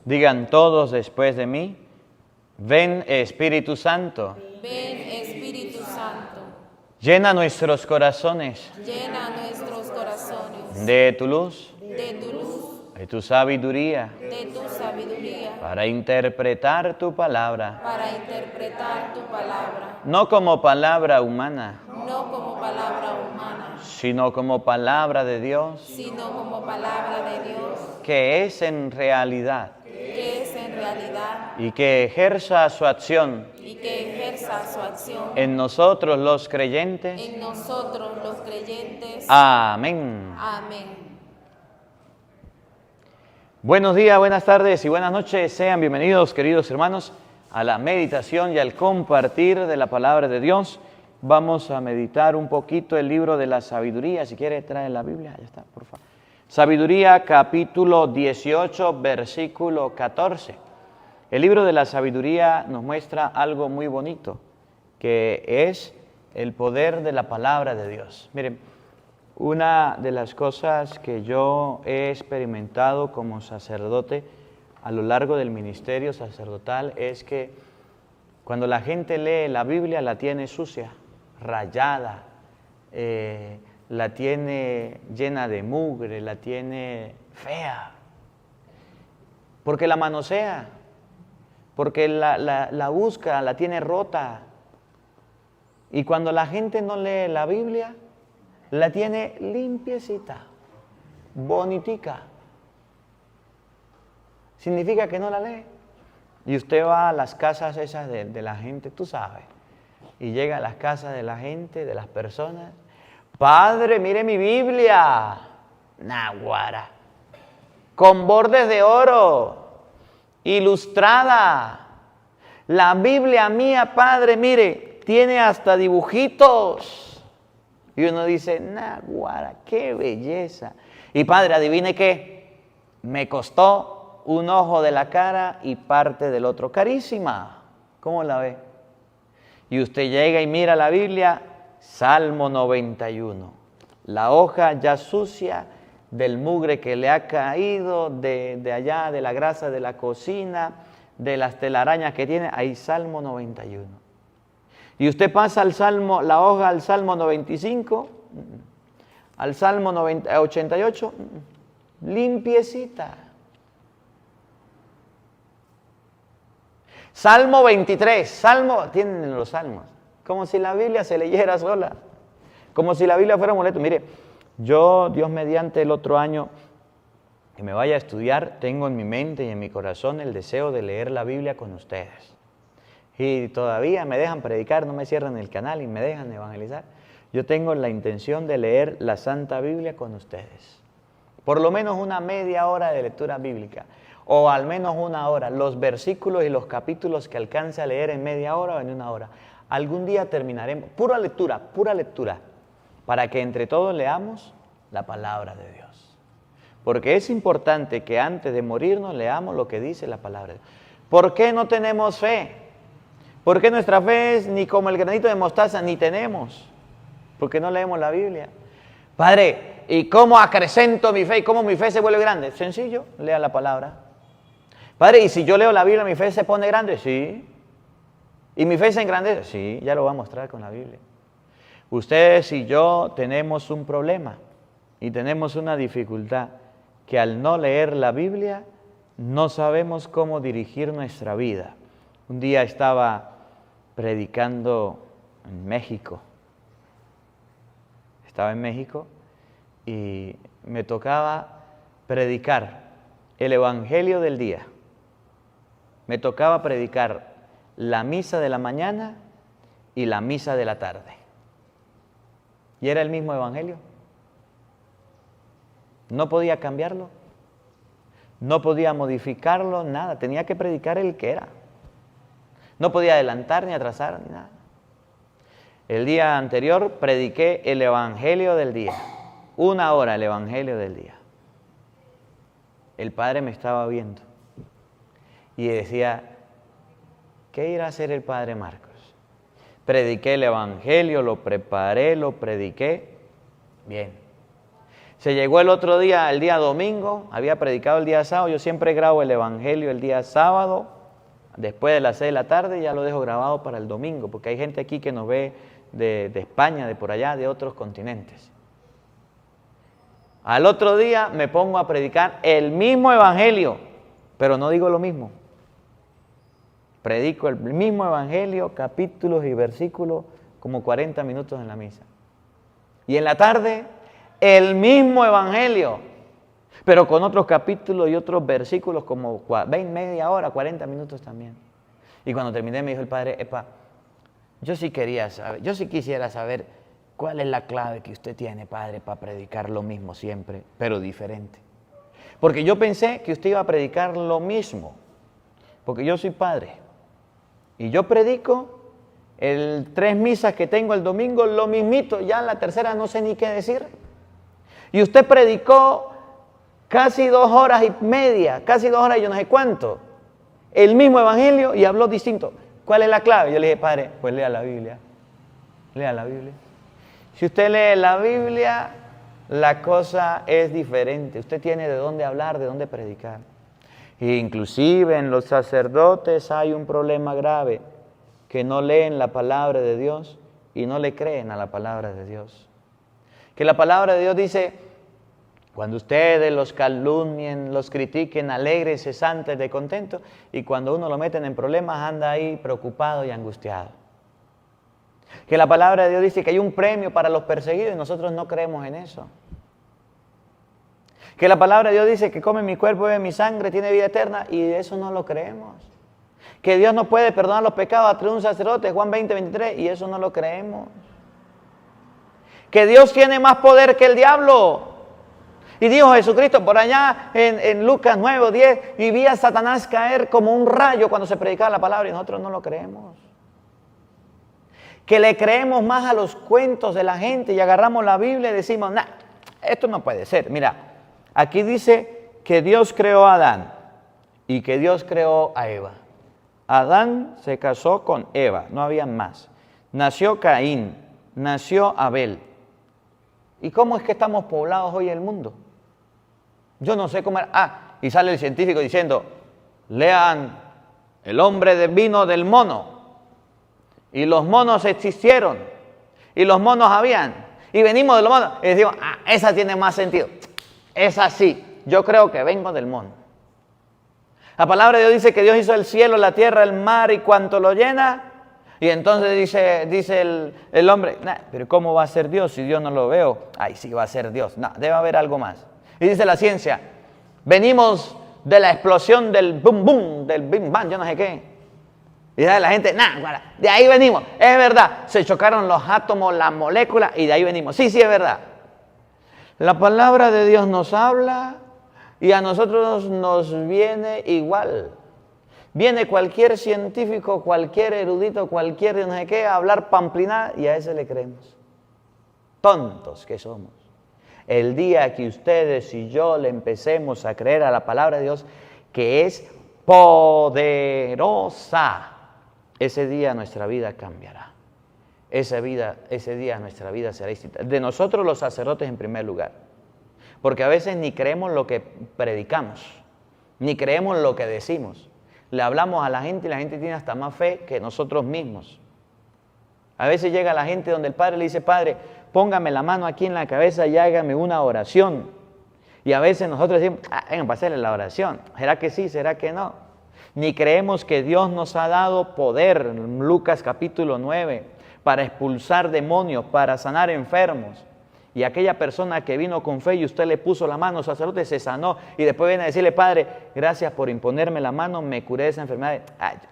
Digan todos después de mí, ven Espíritu Santo. Ven Espíritu Santo. Llena nuestros corazones Llena nuestros corazones de tu luz, de tu luz, de tu sabiduría, de tu sabiduría, para interpretar tu palabra, para interpretar tu palabra, no como palabra humana, no como palabra humana, sino como palabra de Dios, sino como palabra de Dios, que es en realidad que es en realidad y que ejerza su acción y que ejerza su acción en nosotros los creyentes. en nosotros los creyentes. Amén. Amén. Buenos días, buenas tardes y buenas noches. Sean bienvenidos, queridos hermanos, a la meditación y al compartir de la palabra de Dios. Vamos a meditar un poquito el libro de la sabiduría. Si quiere, trae la Biblia. Ya está, por favor. Sabiduría, capítulo 18, versículo 14. El libro de la sabiduría nos muestra algo muy bonito, que es el poder de la palabra de Dios. Miren, una de las cosas que yo he experimentado como sacerdote a lo largo del ministerio sacerdotal es que cuando la gente lee la Biblia la tiene sucia, rayada, la tiene llena de mugre, la tiene fea, porque la manosea, porque la busca, la tiene rota. Y cuando la gente no lee la Biblia, la tiene limpiecita, bonitica. Significa que no la lee. Y usted va a las casas esas de la gente, tú sabes, y llega a las casas de la gente, de las personas. Padre, mire mi Biblia, naguara, con bordes de oro, ilustrada. La Biblia mía, Padre, mire, tiene hasta dibujitos. Y uno dice, naguara, qué belleza. Y Padre, adivine qué, me costó un ojo de la cara y parte del otro. Carísima. ¿Cómo la ve? Y usted llega y mira la Biblia, Salmo 91. La hoja ya sucia del mugre que le ha caído de allá, de la grasa de la cocina, de las telarañas que tiene. Ahí Salmo 91. Y usted pasa al Salmo, la hoja al Salmo 95, al Salmo 88, limpiecita. Salmo 23, tienen los salmos, como si la Biblia se leyera sola, como si la Biblia fuera un amuleto. Mire, yo, Dios mediante, el otro año que me vaya a estudiar, tengo en mi mente y en mi corazón el deseo de leer la Biblia con ustedes. Y todavía me dejan predicar, no me cierran el canal y me dejan evangelizar. Yo tengo la intención de leer la Santa Biblia con ustedes. Por lo menos una media hora de lectura bíblica, o al menos una hora. Los versículos y los capítulos que alcance a leer en media hora o en una hora. Algún día terminaremos, pura lectura, para que entre todos leamos la palabra de Dios. Porque es importante que antes de morirnos leamos lo que dice la palabra de Dios. ¿Por qué no tenemos fe? ¿Por qué nuestra fe es ni como el granito de mostaza? Ni tenemos. Porque no leemos la Biblia. Padre, ¿y cómo acrecento mi fe? ¿Y cómo mi fe se vuelve grande? Sencillo, lea la palabra. Padre, ¿y si yo leo la Biblia, mi fe se pone grande? Sí. ¿Y mi fe se engrandece? Sí, ya lo voy a mostrar con la Biblia. Ustedes y yo tenemos un problema y tenemos una dificultad, que al no leer la Biblia no sabemos cómo dirigir nuestra vida. Un día estaba predicando en México. Estaba en México y me tocaba predicar el Evangelio del día. Me tocaba predicar la misa de la mañana y la misa de la tarde. Y era el mismo Evangelio. No podía cambiarlo. No podía modificarlo, nada. Tenía que predicar el que era. No podía adelantar ni atrasar ni nada. El día anterior prediqué el Evangelio del día. 1 hora el Evangelio del día. El Padre me estaba viendo y decía, ¿qué irá a hacer el Padre Marcos? Prediqué el Evangelio, lo preparé, lo prediqué. Bien. Se llegó el otro día, el día domingo, había predicado el día sábado. Yo siempre grabo el evangelio el día sábado, después de las 6 de la tarde, ya lo dejo grabado para el domingo, porque hay gente aquí que nos ve de España, de por allá, de otros continentes. Al otro día me pongo a predicar el mismo evangelio, pero no digo lo mismo. Predico el mismo evangelio, capítulos y versículos, como 40 minutos en la misa. Y en la tarde, el mismo evangelio, pero con otros capítulos y otros versículos, como media hora, 40 minutos también. Y cuando terminé me dijo el padre, epa, yo sí quisiera saber cuál es la clave que usted tiene, padre, para predicar lo mismo siempre, pero diferente. Porque yo pensé que usted iba a predicar lo mismo, porque yo soy padre. Y yo predico 3 misas que tengo el domingo, lo mismito, ya en la tercera no sé ni qué decir. Y usted predicó casi 2 horas y media, casi 2 horas y yo no sé cuánto, el mismo evangelio y habló distinto. ¿Cuál es la clave? Yo le dije, padre, pues lea la Biblia. Lea la Biblia. Si usted lee la Biblia, la cosa es diferente. Usted tiene de dónde hablar, de dónde predicar. E inclusive en los sacerdotes hay un problema grave, que no leen la palabra de Dios y no le creen a la palabra de Dios. Que la palabra de Dios dice, cuando ustedes los calumnien, los critiquen, alegres, cesantes de contento, y cuando uno lo meten en problemas anda ahí preocupado y angustiado. Que la palabra de Dios dice que hay un premio para los perseguidos y nosotros no creemos en eso. Que la palabra de Dios dice que come mi cuerpo, bebe mi sangre, tiene vida eterna, y de eso no lo creemos. Que Dios no puede perdonar los pecados a través de un sacerdote, Juan 20, 23, y eso no lo creemos. Que Dios tiene más poder que el diablo. Y dijo Jesucristo por allá en Lucas 9 o 10, y vi a Satanás caer como un rayo cuando se predicaba la palabra, y nosotros no lo creemos. Que le creemos más a los cuentos de la gente y agarramos la Biblia y decimos, nah, esto no puede ser. Mira, aquí dice que Dios creó a Adán y que Dios creó a Eva. Adán se casó con Eva, no había más. Nació Caín, nació Abel. ¿Y cómo es que estamos poblados hoy en el mundo? Yo no sé cómo era. Y sale el científico diciendo, lean, el hombre vino del mono. Y los monos existieron. Y los monos habían. Y venimos de los monos. Y decimos, esa tiene más sentido. Esa sí, yo creo que vengo del mono. La palabra de Dios dice que Dios hizo el cielo, la tierra, el mar y cuanto lo llena. Y entonces dice el hombre, nah, pero ¿cómo va a ser Dios si Dios no lo veo? Ay, sí va a ser Dios. No, debe haber algo más. Y dice la ciencia, venimos de la explosión del boom boom, del bim bam, yo no sé qué. Y dice la gente, nah, de ahí venimos. Es verdad, se chocaron los átomos, las moléculas y de ahí venimos. Sí, es verdad. La palabra de Dios nos habla y a nosotros nos viene igual. Viene cualquier científico, cualquier erudito, cualquier no sé qué, a hablar pamplina y a ese le creemos. Tontos que somos. El día que ustedes y yo le empecemos a creer a la palabra de Dios, que es poderosa, ese día nuestra vida cambiará. Ese día nuestra vida será distinta. De nosotros los sacerdotes en primer lugar. Porque a veces ni creemos lo que predicamos, ni creemos lo que decimos. Le hablamos a la gente y la gente tiene hasta más fe que nosotros mismos. A veces llega la gente donde el padre le dice, padre, póngame la mano aquí en la cabeza y hágame una oración. Y a veces nosotros decimos, vengan para hacerle la oración. ¿Será que sí? ¿Será que no? Ni creemos que Dios nos ha dado poder, en Lucas capítulo 9, para expulsar demonios, para sanar enfermos. Y aquella persona que vino con fe y usted le puso la mano, sacerdote, se sanó. Y después viene a decirle, padre, gracias por imponerme la mano, me curé de esa enfermedad.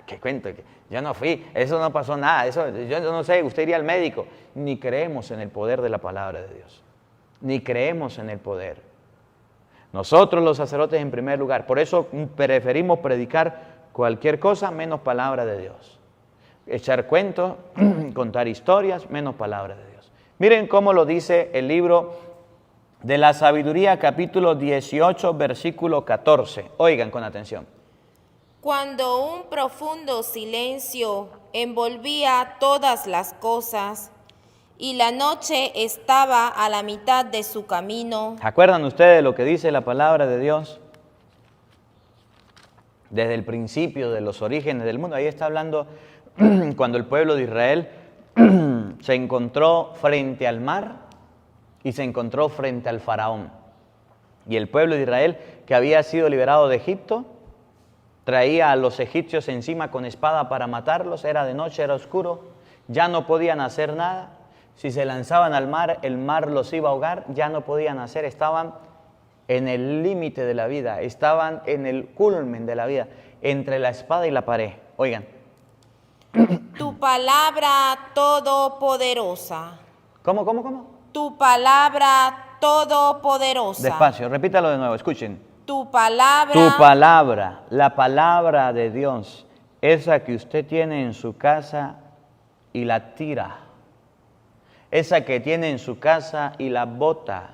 ¿Qué cuento? Yo no fui, eso no pasó nada, yo no sé, usted iría al médico. Ni creemos en el poder de la palabra de Dios. Ni creemos en el poder. Nosotros los sacerdotes en primer lugar. Por eso preferimos predicar cualquier cosa menos palabra de Dios. Echar cuentos, contar historias, menos palabra de Dios. Miren cómo lo dice el libro de la Sabiduría, capítulo 18, versículo 14. Oigan con atención. Cuando un profundo silencio envolvía todas las cosas y la noche estaba a la mitad de su camino. ¿Se acuerdan ustedes lo que dice la palabra de Dios? Desde el principio de los orígenes del mundo. Ahí está hablando cuando el pueblo de Israel se encontró frente al mar y se encontró frente al faraón. Y el pueblo de Israel, que había sido liberado de Egipto, traía a los egipcios encima con espada para matarlos. Era de noche, era oscuro, ya no podían hacer nada. Si se lanzaban al mar, el mar los iba a ahogar, ya no podían hacer, estaban en el límite de la vida, estaban en el culmen de la vida, entre la espada y la pared. Oigan. Tu palabra todopoderosa. ¿Cómo? Tu palabra todopoderosa. Despacio, repítalo de nuevo, escuchen. Tu palabra. Tu palabra, la palabra de Dios, esa que usted tiene en su casa y la tira. Esa que tiene en su casa y la bota,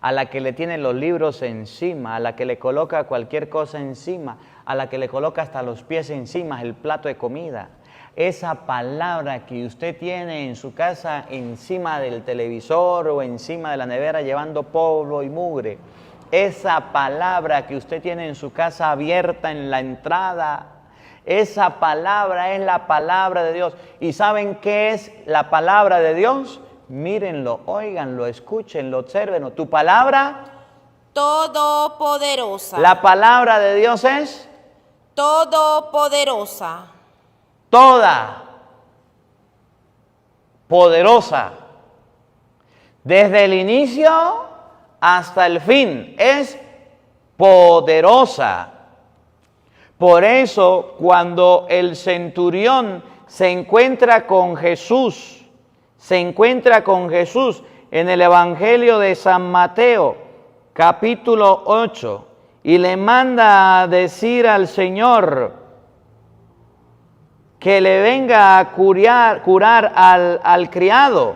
a la que le tienen los libros encima, a la que le coloca cualquier cosa encima, a la que le coloca hasta los pies encima, el plato de comida. Esa palabra que usted tiene en su casa encima del televisor o encima de la nevera llevando polvo y mugre. Esa palabra que usted tiene en su casa abierta en la entrada. Esa palabra es la palabra de Dios. ¿Y saben qué es la palabra de Dios? Mírenlo, óiganlo, escúchenlo, obsérvenlo. Tu palabra todopoderosa. La palabra de Dios es todopoderosa. Toda poderosa. Desde el inicio hasta el fin es poderosa. Por eso, cuando el centurión se encuentra con Jesús en el Evangelio de San Mateo, capítulo 8, y le manda a decir al Señor que le venga a curar al criado.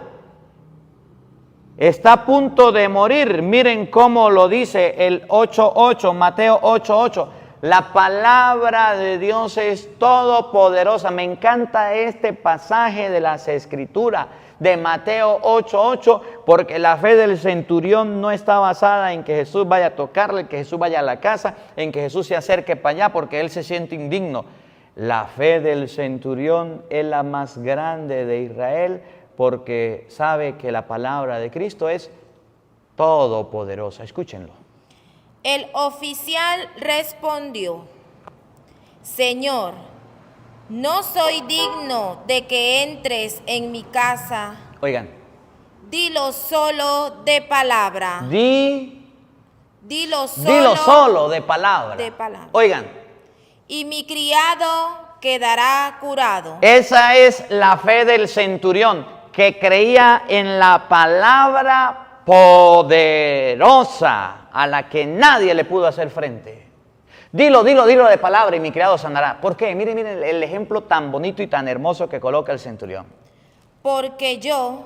Está a punto de morir. Miren cómo lo dice el 8:8, Mateo 8:8. La palabra de Dios es todopoderosa. Me encanta este pasaje de las Escrituras de Mateo 8:8, porque la fe del centurión no está basada en que Jesús vaya a tocarle, en que Jesús vaya a la casa, en que Jesús se acerque para allá porque él se siente indigno. La fe del centurión es la más grande de Israel porque sabe que la palabra de Cristo es todopoderosa. Escúchenlo. El oficial respondió: Señor, no soy digno de que entres en mi casa. Oigan. Dilo solo de palabra. Dilo solo de palabra. Oigan. Y mi criado quedará curado. Esa es la fe del centurión, que creía en la palabra poderosa a la que nadie le pudo hacer frente. Dilo de palabra y mi criado sanará. ¿Por qué? Miren el ejemplo tan bonito y tan hermoso que coloca el centurión. Porque yo,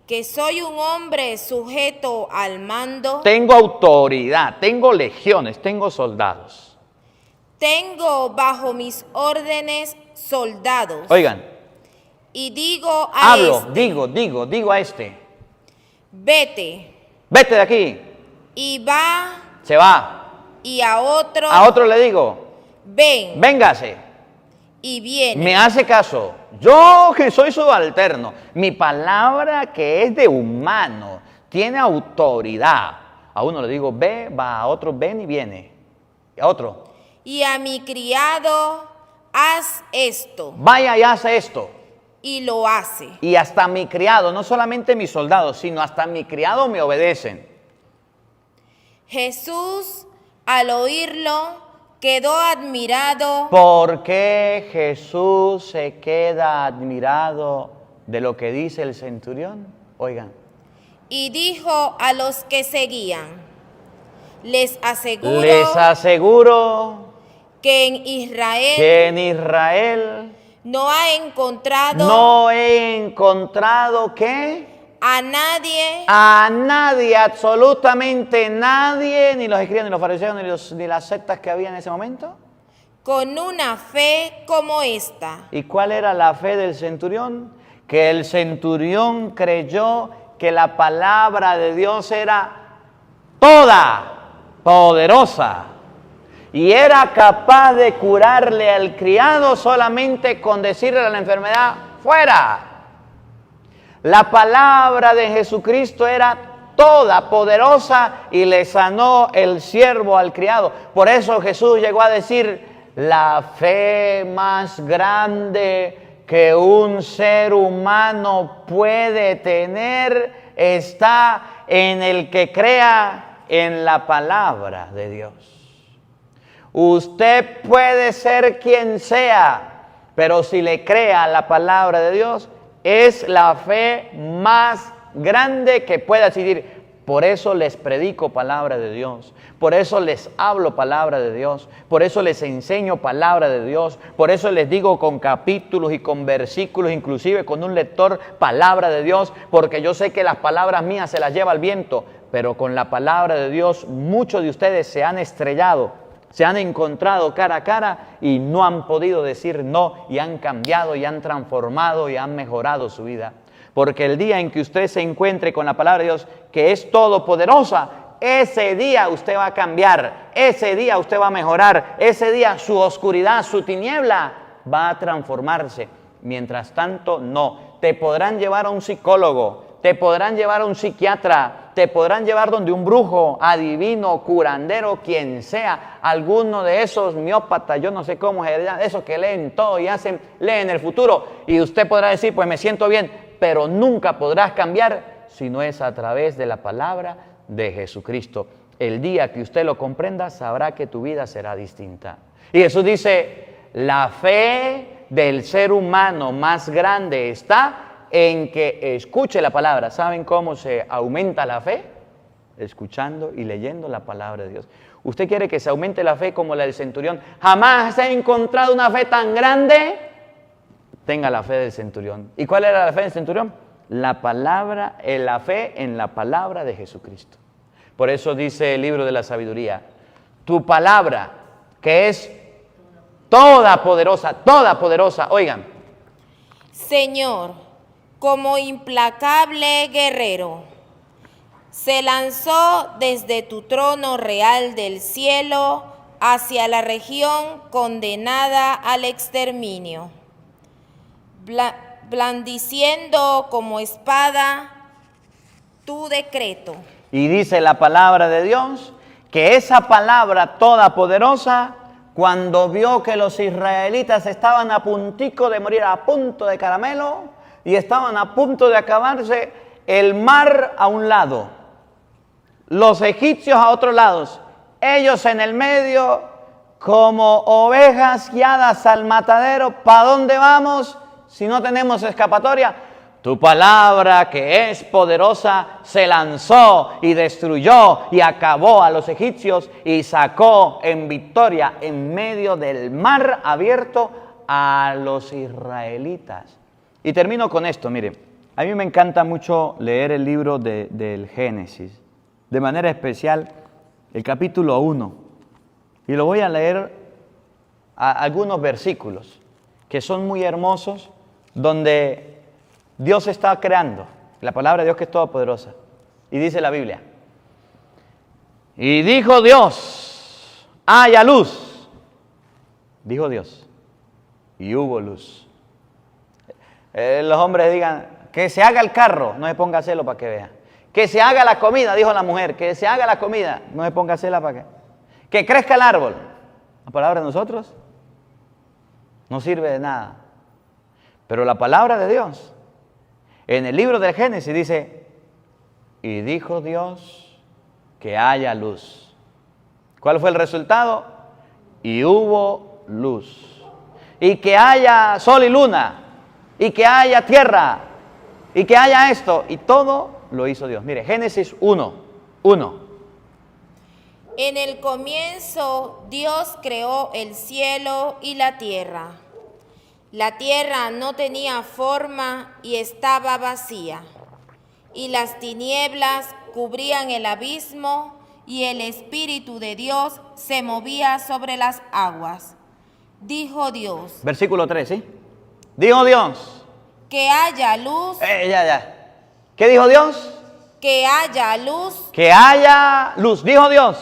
que soy un hombre sujeto al mando, tengo autoridad, tengo legiones, tengo soldados. Tengo bajo mis órdenes soldados. Oigan. Y digo a digo a este. Vete de aquí. Y va. Se va. Y a otro le digo, ven. Véngase. Y viene. Me hace caso. Yo que soy subalterno, mi palabra que es de humano, tiene autoridad. A uno le digo, ve, va, a otro, ven y viene. Y a otro. Y a mi criado, haz esto. Vaya y hace esto. Y lo hace. Y hasta mi criado, no solamente mis soldados, sino hasta mi criado me obedecen. Jesús, al oírlo, quedó admirado. ¿Por qué Jesús se queda admirado de lo que dice el centurión? Oigan. Y dijo a los que seguían: Les aseguro que en Israel no he encontrado ¿qué? A nadie, absolutamente nadie, ni los escribas, ni los fariseos, ni las sectas que había en ese momento, con una fe como esta. ¿Y cuál era la fe del centurión? que el centurión creyó que la palabra de Dios era toda poderosa y era capaz de curarle al criado solamente con decirle a la enfermedad, fuera. La palabra de Jesucristo era toda poderosa y le sanó el siervo al criado. Por eso Jesús llegó a decir, la fe más grande que un ser humano puede tener está en el que crea en la palabra de Dios. Usted puede ser quien sea, pero si le crea la palabra de Dios, es la fe más grande que pueda existir. Por eso les predico palabra de Dios, por eso les hablo palabra de Dios, por eso les enseño palabra de Dios, por eso les digo con capítulos y con versículos, inclusive con un lector, palabra de Dios, porque yo sé que las palabras mías se las lleva el viento, pero con la palabra de Dios muchos de ustedes se han estrellado, se han encontrado cara a cara y no han podido decir no, y han cambiado, y han transformado, y han mejorado su vida. Porque el día en que usted se encuentre con la palabra de Dios, que es todopoderosa, ese día usted va a cambiar, ese día usted va a mejorar, ese día su oscuridad, su tiniebla va a transformarse. Mientras tanto, no. Te podrán llevar a un psicólogo, te podrán llevar a un psiquiatra, te podrán llevar donde un brujo, adivino, curandero, quien sea, alguno de esos miópatas, yo no sé cómo, esos que leen todo y leen el futuro, y usted podrá decir, pues me siento bien, pero nunca podrás cambiar si no es a través de la palabra de Jesucristo. El día que usted lo comprenda, sabrá que tu vida será distinta. Y Jesús dice, la fe del ser humano más grande está en que escuche la palabra. ¿Saben cómo se aumenta la fe? Escuchando y leyendo la palabra de Dios. ¿Usted quiere que se aumente la fe como la del centurión? Jamás he encontrado una fe tan grande. Tenga la fe del centurión. ¿Y cuál era la fe del centurión? La palabra, la fe en la palabra de Jesucristo. Por eso dice el libro de la sabiduría, tu palabra, que es toda poderosa, oigan. Señor, como implacable guerrero, se lanzó desde tu trono real del cielo hacia la región condenada al exterminio. Blandiciendo como espada tu decreto. Y dice la palabra de Dios que esa palabra todopoderosa, cuando vio que los israelitas estaban a puntico de morir, a punto de caramelo, y estaban a punto de acabarse, el mar a un lado, los egipcios a otros lados, ellos en el medio, como ovejas guiadas al matadero. ¿Para dónde vamos si no tenemos escapatoria? Tu palabra, que es poderosa, se lanzó y destruyó y acabó a los egipcios y sacó en victoria en medio del mar abierto a los israelitas. Y termino con esto, mire, a mí me encanta mucho leer el libro del Génesis, de manera especial el capítulo 1, y lo voy a leer algunos versículos que son muy hermosos, donde Dios está creando, la palabra de Dios que es todopoderosa. Y dice la Biblia, y dijo Dios, haya luz. Dijo Dios, y hubo luz. Los hombres digan, que se haga el carro, no se ponga a hacerlo para que vea. Que se haga la comida, dijo la mujer, que se haga la comida, no se ponga a hacerla para que crezca el árbol. La palabra de nosotros no sirve de nada. Pero la palabra de Dios, en el libro del Génesis dice, y dijo Dios que haya luz. ¿Cuál fue el resultado? Y hubo luz. Y que haya sol y luna, y que haya tierra, y que haya esto, y todo lo hizo Dios. Mire, Génesis 1:1. En el comienzo Dios creó el cielo y la tierra. La tierra no tenía forma y estaba vacía, y las tinieblas cubrían el abismo, y el Espíritu de Dios se movía sobre las aguas. Dijo Dios. Versículo 3, ¿sí? Dijo Dios, que haya luz, Ya. ¿Qué dijo Dios? que haya luz, Que haya luz. Dijo Dios.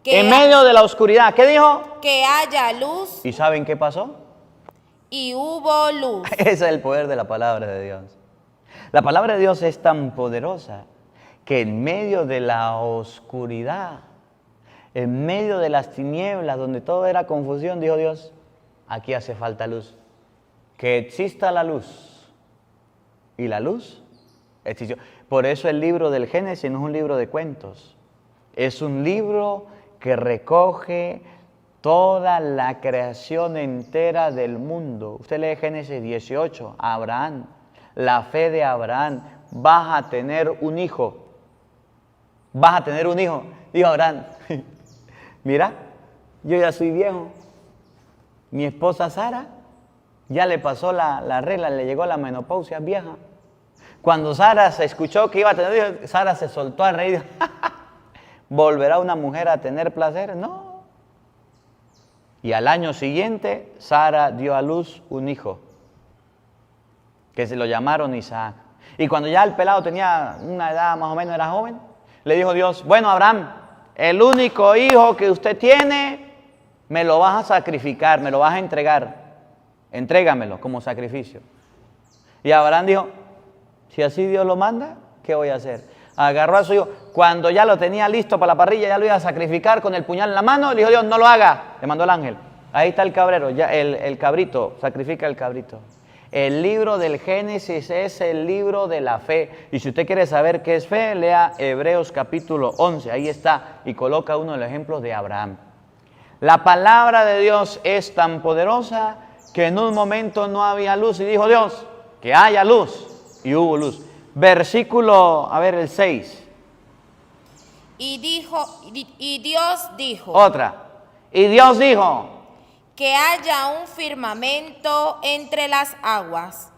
Que En medio de la oscuridad. ¿Qué dijo? que haya luz, ¿Y saben qué pasó? y hubo luz. Ese es el poder de la palabra de Dios. La palabra de Dios es tan poderosa que en medio de la oscuridad, en medio de las tinieblas, donde todo era confusión, dijo Dios, aquí hace falta luz. Que exista la luz. Y la luz existió. Por eso el libro del Génesis no es un libro de cuentos. Es un libro que recoge toda la creación entera del mundo. Usted lee Génesis 18, Abraham, la fe de Abraham, vas a tener un hijo. Vas a tener un hijo. Dijo Abraham, mira, yo ya soy viejo. Mi esposa Sara ya le pasó la regla, le llegó la menopausia vieja. Cuando Sara se escuchó que iba a tener hijos, Sara se soltó a reír. ¿Volverá una mujer a tener placer? No. Y al año siguiente, Sara dio a luz un hijo, que se lo llamaron Isaac. Y cuando ya el pelado tenía una edad más o menos, era joven, le dijo Dios, bueno, Abraham, el único hijo que usted tiene, me lo vas a sacrificar, me lo vas a entregar. Entrégamelo como sacrificio. Y Abraham dijo, si así Dios lo manda, ¿qué voy a hacer? Agarró a su hijo, cuando ya lo tenía listo para la parrilla, ya lo iba a sacrificar con el puñal en la mano, le dijo Dios, no lo haga, le mandó el ángel. Ahí está el cabrero, ya el cabrito, sacrifica el cabrito. El libro del Génesis es el libro de la fe. Y si usted quiere saber qué es fe, lea Hebreos capítulo 11, ahí está, y coloca uno de los ejemplos de Abraham. La palabra de Dios es tan poderosa que en un momento no había luz y dijo Dios, que haya luz. Y hubo luz. Versículo, a ver, el 6. Y Dios dijo. Otra. Y Dios dijo. Que haya un firmamento entre las aguas,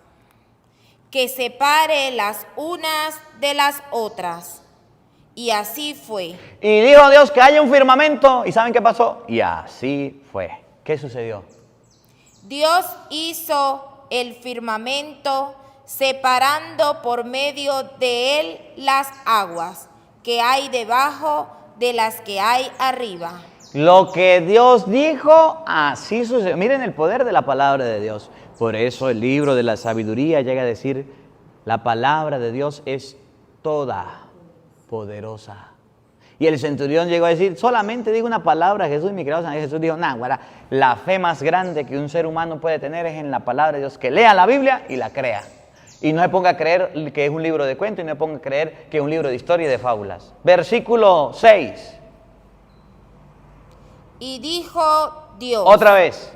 que separe las unas de las otras. Y así fue. Y dijo Dios que haya un firmamento. ¿Y saben qué pasó? Y así fue. ¿Qué sucedió? Dios hizo el firmamento separando por medio de él las aguas que hay debajo de las que hay arriba. Lo que Dios dijo, así sucedió. Miren el poder de la palabra de Dios. Por eso el libro de la sabiduría llega a decir, la palabra de Dios es toda poderosa. Y el centurión llegó a decir, solamente digo una palabra, Jesús, mi creador. Jesús dijo, la fe más grande que un ser humano puede tener es en la palabra de Dios, que lea la Biblia y la crea. Y no se ponga a creer que es un libro de cuentos y no se ponga a creer que es un libro de historia y de fábulas. Versículo 6. Y dijo Dios. Otra vez.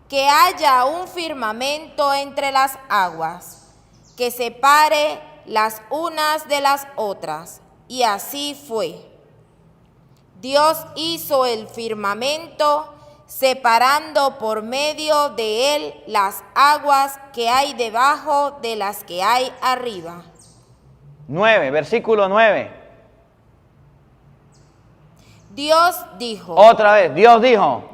Que haya un firmamento entre las aguas, que separe las unas de las otras. Y así fue. Dios hizo el firmamento separando por medio de él las aguas que hay debajo de las que hay arriba. 9, versículo 9. Dios dijo. Otra vez, Dios dijo.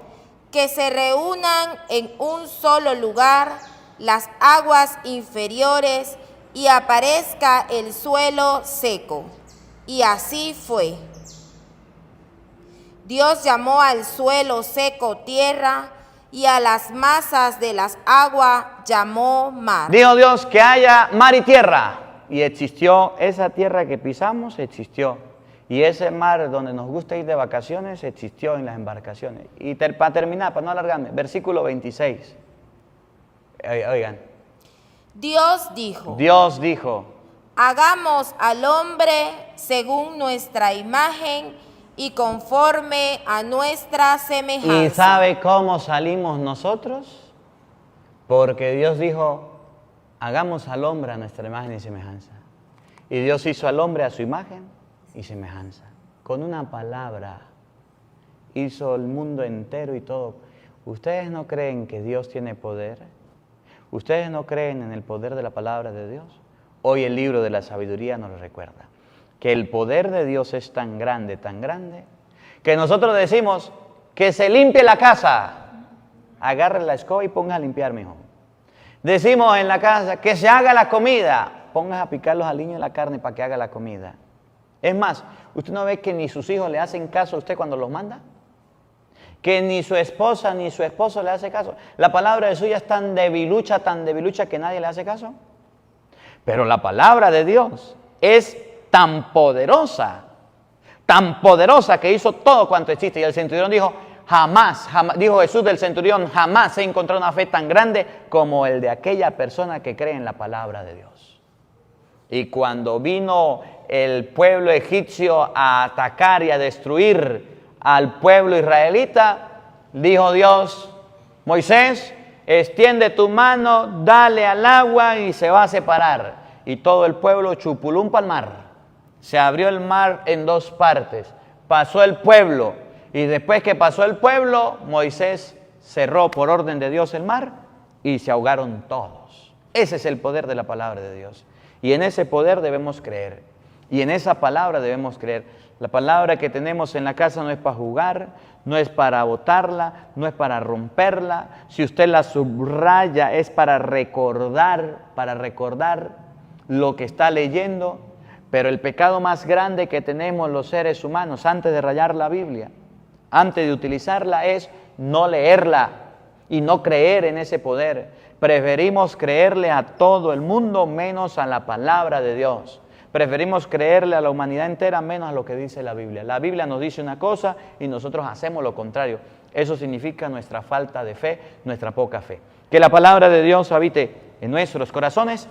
Que se reúnan en un solo lugar las aguas inferiores y aparezca el suelo seco. Y así fue. Dios llamó al suelo seco tierra y a las masas de las aguas llamó mar. Dijo Dios que haya mar y tierra. Y existió esa tierra que pisamos, existió. Y ese mar donde nos gusta ir de vacaciones, existió en las embarcaciones. Y para terminar, para no alargarme, versículo 26. Oigan. Dios dijo. Dios dijo. Hagamos al hombre según nuestra imagen y conforme a nuestra semejanza. ¿Y sabe cómo salimos nosotros? Porque Dios dijo, hagamos al hombre a nuestra imagen y semejanza. Y Dios hizo al hombre a su imagen y semejanza. Con una palabra hizo el mundo entero y todo. ¿Ustedes no creen que Dios tiene poder? ¿Ustedes no creen en el poder de la palabra de Dios? Hoy el libro de la sabiduría nos lo recuerda. Que el poder de Dios es tan grande, que nosotros decimos que se limpie la casa. Agarre la escoba y ponga a limpiar, mijo. Decimos en la casa, que se haga la comida. Pongas a picar los aliños y la carne para que haga la comida. Es más, ¿usted no ve que ni sus hijos le hacen caso a usted cuando los manda? Que ni su esposa ni su esposo le hace caso. La palabra de suya es tan debilucha que nadie le hace caso. Pero la palabra de Dios es tan poderosa que hizo todo cuanto existe. Y el centurión dijo, jamás, dijo Jesús del centurión, jamás he encontrado una fe tan grande como el de aquella persona que cree en la palabra de Dios. Y cuando vino el pueblo egipcio a atacar y a destruir al pueblo israelita, dijo Dios, Moisés, extiende tu mano, dale al agua y se va a separar. Y todo el pueblo chupulum para el mar. Se abrió el mar en dos partes. Pasó el pueblo. Y después que pasó el pueblo, Moisés cerró por orden de Dios el mar y se ahogaron todos. Ese es el poder de la palabra de Dios. Y en ese poder debemos creer. Y en esa palabra debemos creer. La palabra que tenemos en la casa no es para jugar, no es para botarla, no es para romperla. Si usted la subraya es para recordar lo que está leyendo. Pero el pecado más grande que tenemos los seres humanos antes de rayar la Biblia, antes de utilizarla, es no leerla y no creer en ese poder. Preferimos creerle a todo el mundo menos a la palabra de Dios. Preferimos creerle a la humanidad entera menos a lo que dice la Biblia. La Biblia nos dice una cosa y nosotros hacemos lo contrario. Eso significa nuestra falta de fe, nuestra poca fe. Que la palabra de Dios habite en nuestros corazones